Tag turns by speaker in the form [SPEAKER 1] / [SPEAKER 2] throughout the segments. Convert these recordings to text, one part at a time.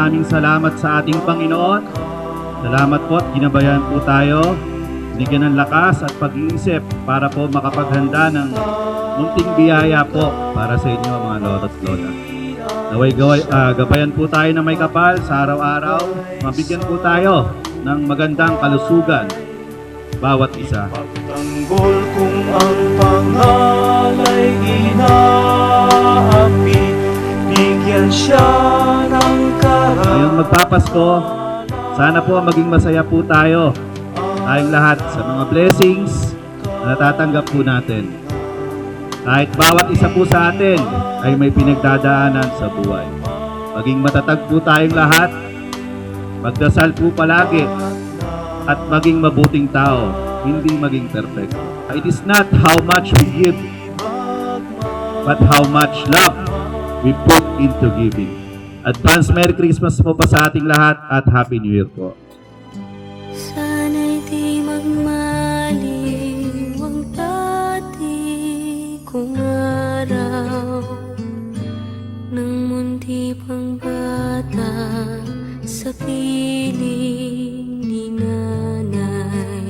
[SPEAKER 1] maraming salamat sa ating Panginoon. Salamat po at ginabayan po tayo. Bigyan ng lakas at pag-iisip para po makapaghanda ng munting biyaya po para sa inyo mga lolo't lola. Naway gabayan po tayo na may kapal sa araw-araw. Mabigyan po tayo ng magandang kalusugan bawat isa.
[SPEAKER 2] Pagtanggol kung ang pangalay inaapi, bigyan siya ng karangalan.
[SPEAKER 1] Ngayong magpapasko, sana po maging masaya po tayo, tayong lahat sa mga blessings na natatanggap po natin. Kahit bawat isa po sa atin ay may pinagdadaanan sa buhay. Maging matatag po tayong lahat, magdasal po palagi, at maging mabuting tao, hindi maging perfecto. It is not how much we give, but how much love we put into giving. Advance Merry Christmas po pa sa ating lahat at Happy New Year po.
[SPEAKER 3] Sana'y di magmaliw ang dati kong araw, nang munti pang bata sa piling ni nanay.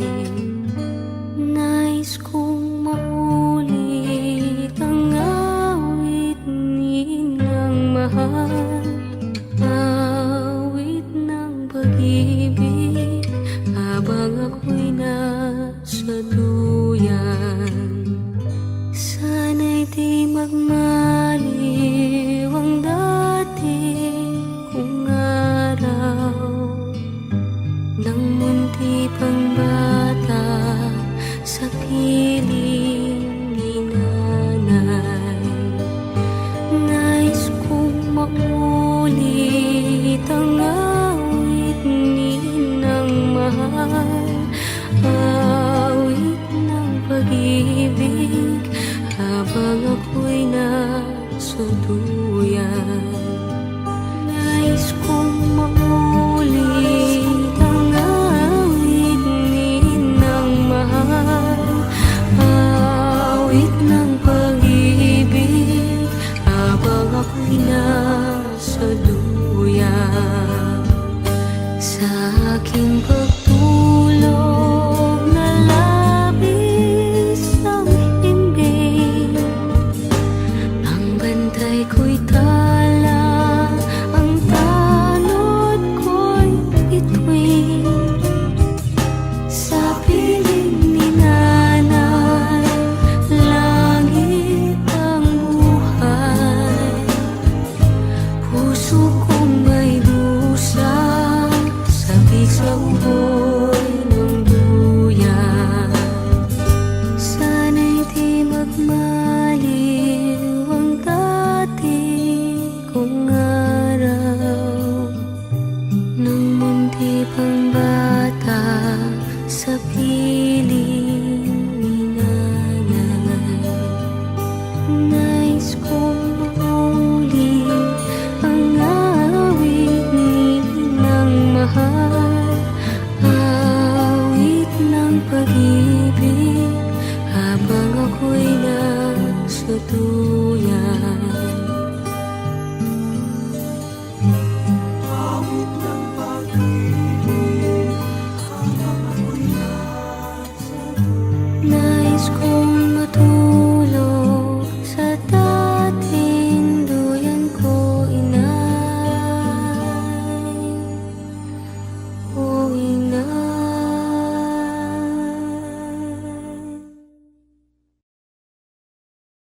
[SPEAKER 3] Nais kong maulit ang awit ninang mahal, awit ng pag-ibig habang ako'y nasa duyan. Sana'y di magmaliw ang dati kong araw, nang munti pang bata sa piling ni nanay. Nais kong maulit ang awit ninang mahal, awit ng pag-ibig habang ako'y nasa duyan. Nais kong maulit ang awit ninang mahal, awit ng pag-ibig habang ako'y nasa duyan. Sa aking